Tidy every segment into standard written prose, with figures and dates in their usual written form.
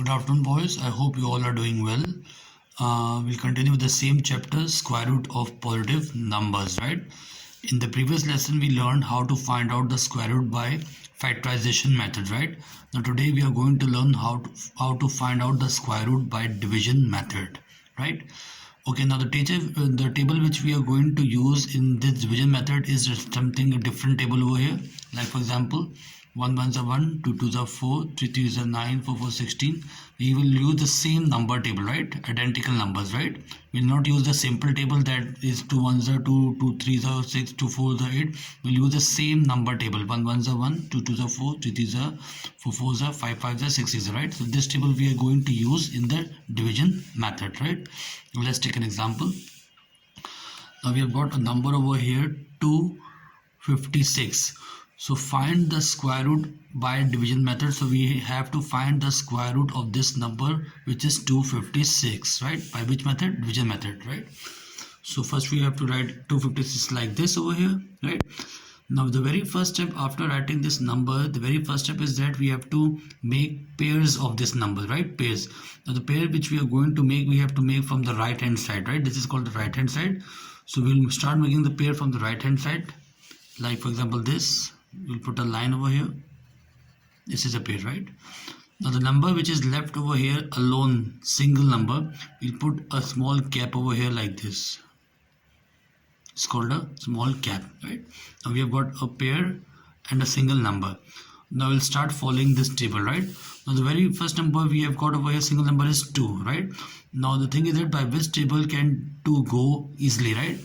Good afternoon, boys. I hope you all are doing well. We'll continue with the same chapter, square root of positive numbers, right? In the previous lesson, we learned how to find out the square root by factorization method, right? Now today we are going to learn how to find out the square root by division method, right? Okay, now the table which we are going to use in this division method is something a different table over here. Like for example, 1 1s are 1, 2 2s are 4, 3 3s are 9, 4 4 16. We will use the same number table, right? Identical numbers, right? We will not use the simple table that is 2 1s are 2, 2 3s are 6, 2 4s are 8. We'll use the same number table. 1 1s are 1, 2 2s are 4, 3 3s are 4 4s are 5 5s are 6 6, right? So this table we are going to use in the division method, right? Let's take an example. Now we have got a number over here 256. So find the square root by division method. So we have to find the square root of this number, which is 256, right? By which method? Division method, right? So first we have to write 256 like this over here, right? Now the very first step after writing this number, the very first step is that we have to make pairs of this number, right? Pairs. Now the pair which we are going to make, we have to make from the right hand side, right? This is called the right hand side. So we'll start making the pair from the right hand side. Like for example this, we'll put a line over here. This is a pair, right? Now the number which is left over here alone, single number, we'll put a small cap over here like this. It's called a small cap, right? Now we have got a pair and a single number. Now we'll start following this table, right? Now the very first number we have got over here, single number, is 2, right? Now the thing is that by which table can 2 go easily, right?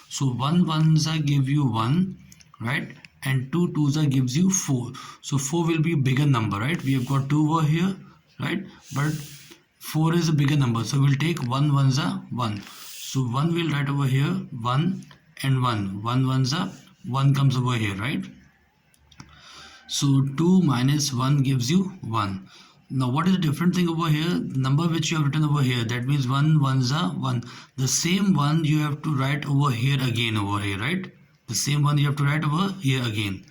So 1 1s give you 1, right? And 2 2s gives you 4. So 4 will be a bigger number, right? We have got 2 over here, right? But 4 is a bigger number, so we'll take 1 1s 1. So 1 we'll write over here, 1 and 1. 1 1s 1 comes over here, right? So 2 minus 1 gives you 1. Now what is the different thing over here? The number which you have written over here, that means 1 1s 1. The same one you have to write over here again, over here, right? The same one you have to write over here again.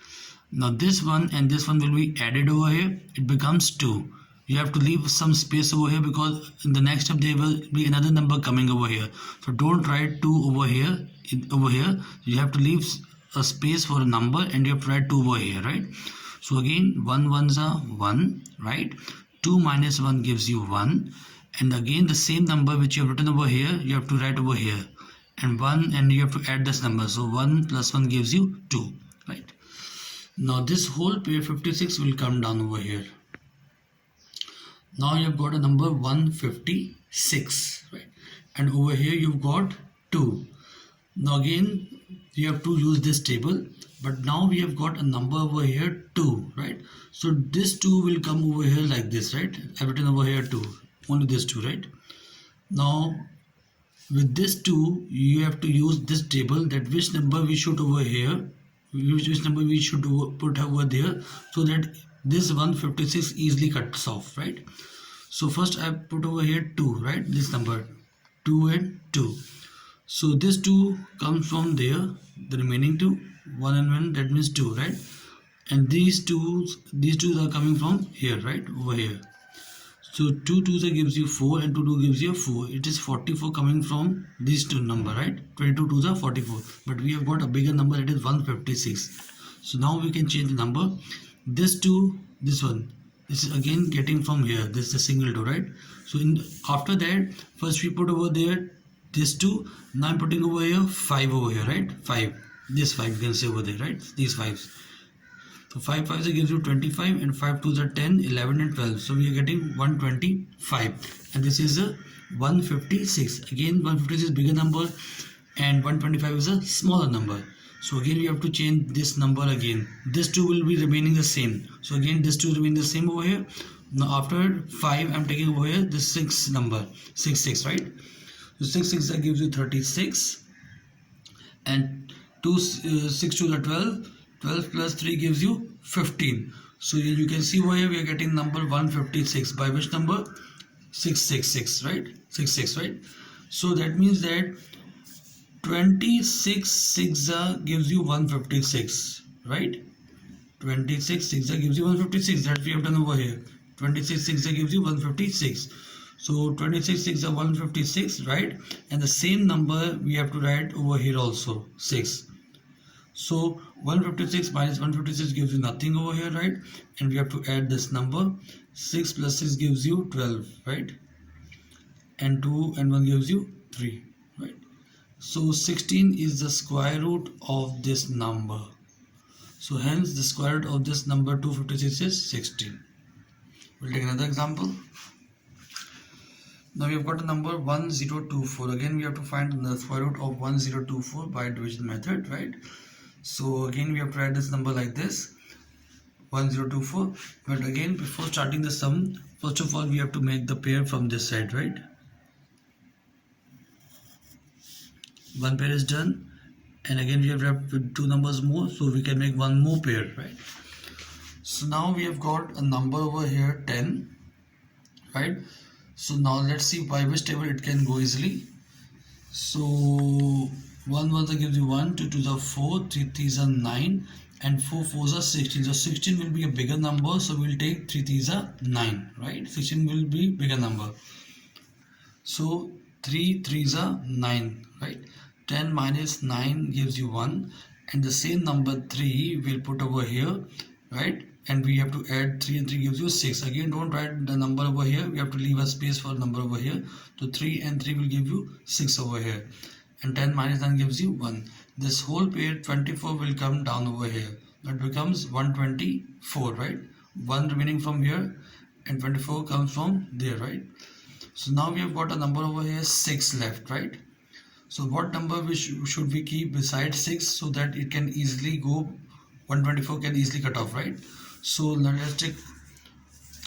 Now this one and this one will be added over here. It becomes 2. You have to leave some space over here because in the next step there will be another number coming over here. So don't write 2 over here. You have to leave a space for a number and you have to write 2 over here, right? So again 1 1s 1, right? 2 minus 1 gives you 1, and again the same number which you have written over here you have to write over here, and 1, and you have to add this number. So 1 plus 1 gives you 2, right? Now this whole pair 56 will come down over here. Now you have got a number 156, right? And over here you've got 2. Now again you have to use this table, but now we have got a number over here 2, right? So this 2 will come over here like this, right? I've written over here 2, only this 2, right? Now with this 2 you have to use this table, that which number we should over here, which number we should put over there, so that this 156 easily cuts off, right? So first I put over here 2, right? This number 2 and 2. So this 2 comes from there, the remaining 2, 1 and 1, that means 2, right? And these two are coming from here, right? Over here. So 2 2s gives you 4 and 2 2 gives you 4. It is 44 coming from these two number, right? 22 2s are 44. But we have got a bigger number, it is 156. So now we can change the number. This 2, this one, this is again getting from here. This is a single 2, right? So after that, first we put over there this 2. Now I'm putting over here 5 over here, right? 5. This 5 you can say over there, right? These 5s. So 5 5s gives you 25, and 5 2s are 10, 11 and 12. So we are getting 125, and this is a 156. Again 156 is bigger number and 125 is a smaller number. So again we have to change this number again. This 2 will be remaining the same. So again this 2 remain the same over here. Now after 5 I'm taking over here the 6 number, 6 6, right? So 6 6 that gives you 36, and 6 2 are 12. 12 plus 3 gives you 15. So you can see over here we are getting number 156. By which number? 666, right? 66, right? So that means that 26 6 gives you 156, right? 26 6 gives you 156. That we have done over here. 26 6 gives you 156. So 26 6 are 156, right? And the same number we have to write over here also, 6. So 156 minus 156 gives you nothing over here, right? And we have to add this number. 6 plus 6 gives you 12, right? And 2 and 1 gives you 3, right? So 16 is the square root of this number. So hence the square root of this number 256 is 16. We'll take another example. Now we have got a number 1024. Again we have to find the square root of 1024 by division method, right? So again we have to write this number like this, 1024. But again, before starting the sum, first of all we have to make the pair from this side, right? One pair is done, and again we have to have two numbers more, so we can make one more pair, right? So now we have got a number over here 10, right? So now let's see by which table it can go easily. So 1 1 gives you 1, 2 2 are 4, 3 3 are 9, and 4 4 are 16. So 16 will be a bigger number, so we'll take 3 3 are 9, right? 16 will be bigger number. So 3 3 are 9, right? 10 minus 9 gives you 1, and the same number 3 we'll put over here, right? And we have to add 3 and 3 gives you 6. Again, don't write the number over here, we have to leave a space for number over here. So 3 and 3 will give you 6 over here, and 10 minus 9 gives you 1. This whole pair 24 will come down over here. That becomes 124, right? 1 remaining from here, and 24 comes from there, right? So now we have got a number over here 6 left, right? So what number should we keep beside 6 so that it can easily go, 124 can easily cut off, right? So now let's take,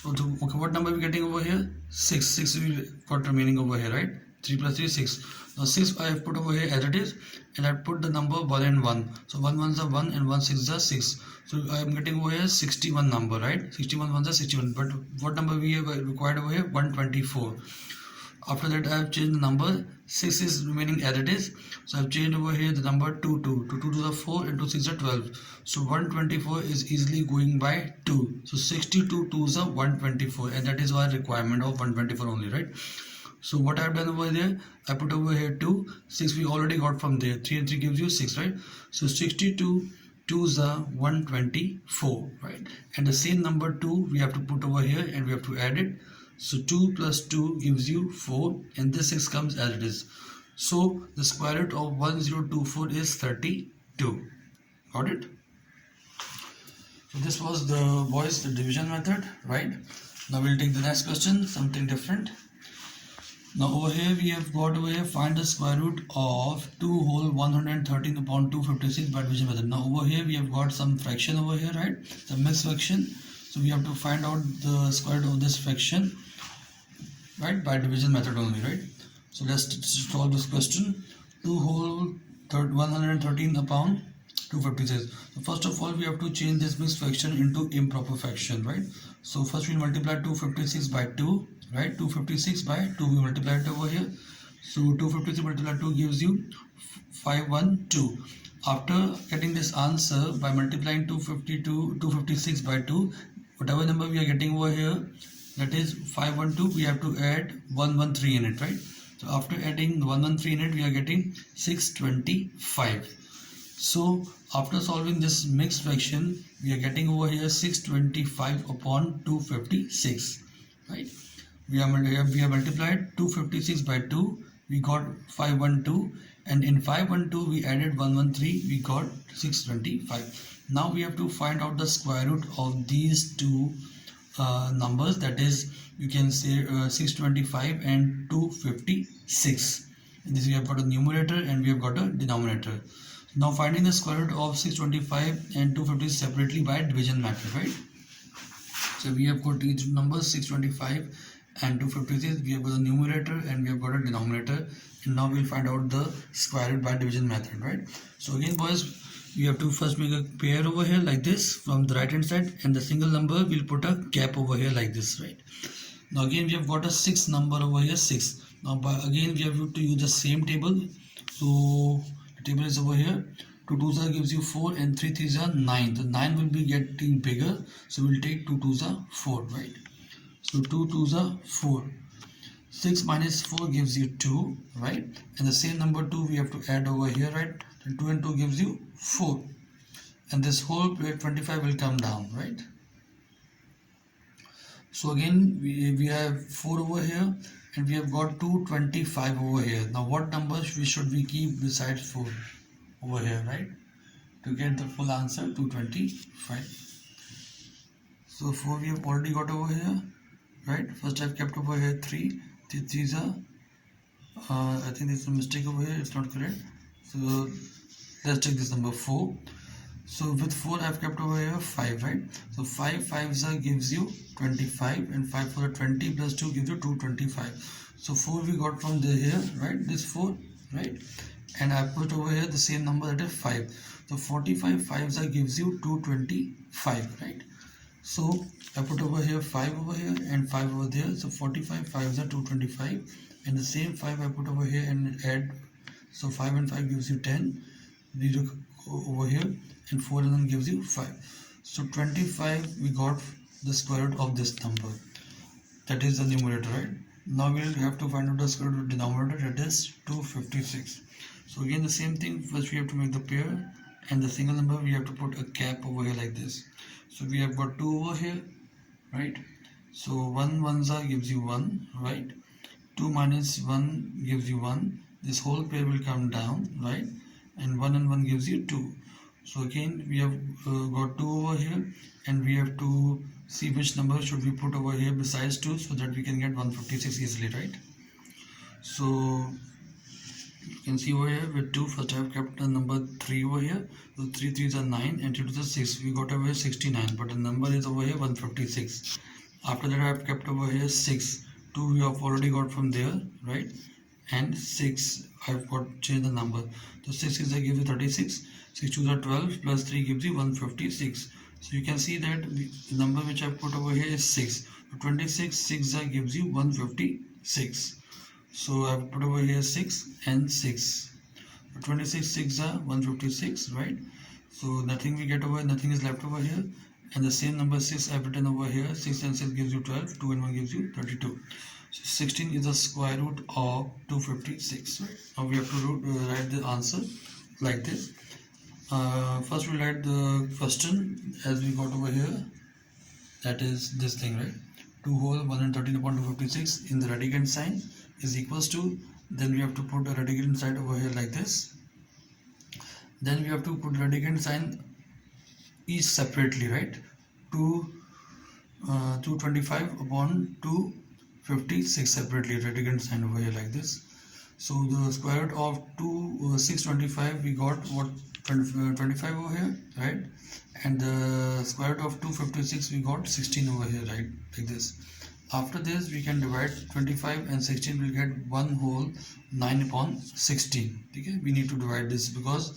okay, what number are we getting over here? 6. 6 we got remaining over here, right? 3 plus 3 6. Now 6 I have put over here as it is, and I put the number 1 and 1. So 1 1 is 1 and 1 6 is 6. So I am getting over here 61 number, right? 61 1 is 61. But what number we have required over here? 124. After that I have changed the number. 6 is remaining as it is, so I have changed over here the number 2 2. 2 2 to the 4 and 2 6 are 12. So 124 is easily going by 2. So 62 2s are 124, and that is our requirement of 124 only, right? So what I have done over there, I put over here 2. 6 we already got from there. 3 and 3 gives you 6, right? So 62 2s are 124, right? And the same number 2 we have to put over here, and we have to add it. So 2 plus 2 gives you 4, and this 6 comes as it is. So the square root of 1024 is 32. Got it? So this was the division method, right? Now we'll take the next question, something different. Now over here we have got over here, find the square root of 2 whole 113 upon 256 by division method. Now over here we have got some fraction over here, right? Some mixed fraction. So we have to find out the square root of this fraction, right, by division method only, right? So let's solve this question. 2 whole 113 upon 256. So first of all we have to change this mixed fraction into improper fraction, right? So first we'll multiply 256 by 2, right? 256 by 2 we multiply it over here. So 256 multiplied 2 gives you 512. After getting this answer by multiplying 256 by 2, whatever number we are getting over here, that is 512, we have to add 113 in it, right? So after adding 113 in it, we are getting 625. So after solving this mixed fraction, we are getting over here 625 upon 256, right? We have multiplied 256 by 2, we got 512, and in 512 we added 113, we got 625. Now we have to find out the square root of these two numbers, that is, you can say 625 and 256. And this we have got a numerator and we have got a denominator. Now finding the square root of 625 and 256 separately by division method, right? So we have got each numbers 625 and 256, we have got a numerator and we have got a denominator, and now we'll find out the square root by division method, right? So again boys, we have to first make a pair over here like this from the right hand side, and the single number we'll put a cap over here like this, right? Now again we have got a 6 number over here, 6. Now again we have to use the same table. So the table is over here. 2 2s gives you 4 and 3 3s are 9. The 9 will be getting bigger, so we'll take 2 2s are 4, right? So 2 2s are 4. 6 minus 4 gives you 2, right? And the same number 2 we have to add over here, right? Then 2 and 2 gives you 4. And this whole 25 will come down, right? So again, we have 4 over here, and we have got 225 over here. Now what numbers should we keep besides 4 over here, right? To get the full answer, 225. So 4 we have already got over here, right? First I've kept over here 3. These are, I think there's a mistake over here, it's not correct. So let's take this number 4. So with 4 I've kept over here 5, right? So 5 5s gives you 25, and 5 4 20 plus 2 gives you 225. So 4 we got from here, right? This 4, right? And I put over here the same number, that is 5. So 45 5s gives you 225, right? So I put over here 5 over here and 5 over there. So 45 5s are 225, and the same 5 I put over here and add. So 5 and 5 gives you 10. We look over here, and 4 and 1 gives you 5. So 25 we got the square root of this number. That is the numerator, right? Now we will have to find out the square root of the denominator, that is 256. So again the same thing, first we have to make the pair, and the single number we have to put a cap over here like this. So we have got 2 over here, right? So 1 1s gives you 1, right? 2 minus 1 gives you 1. This whole pair will come down, right? And 1 and 1 gives you 2. So again we have got 2 over here, and we have to see which number should we put over here besides 2, so that we can get 156 easily, right? So you can see over here with 2, first I have kept the number 3 over here. So 3 3s are 9, and 2 2s are 6. We got over here 69, but the number is over here 156. After that I have kept over here 6. 2 we have already got from there, right? And 6 I have got changed the number. So 6 is I give you 36. 6 2s are 12, plus 3 gives you 156. So you can see that the number which I put over here is 6. So 26 6 gives you 156. So I have put over here 6 and 6. So 26 6 are 156, right? So nothing we get over, nothing is left over here. And the same number 6 I have written over here. 6 and 6 gives you 12. 2 and 1 gives you 32. So 16 is the square root of 256. Right? Now we have to write the answer like this. First we write the question as we got over here. That is this thing, right? 2 whole 113 upon 256 in the radicand sign is equals to, then we have to put a radicand side over here like this. Then we have to put radicand sign each separately, right? 225 upon 256 separately, radicand sign over here like this. So the square root of 625 we got what, 25 over here, right? And the square root of 256 we got 16 over here, right? Like this. After this we can divide 25 and 16, will get 1 whole 9 upon 16. Okay, we need to divide this because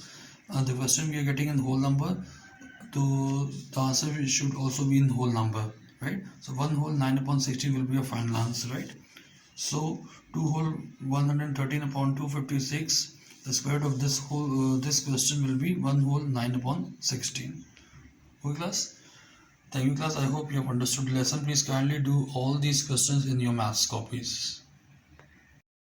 the question we are getting in whole number, so the answer should also be in whole number, right? So 1 whole 9 upon 16 will be a final answer, right? So 2 whole 113 upon 256, the square root of this whole this question will be 1 whole 9 upon 16. Okay class? Thank you class. I hope you have understood the lesson. Please kindly do all these questions in your maths copies.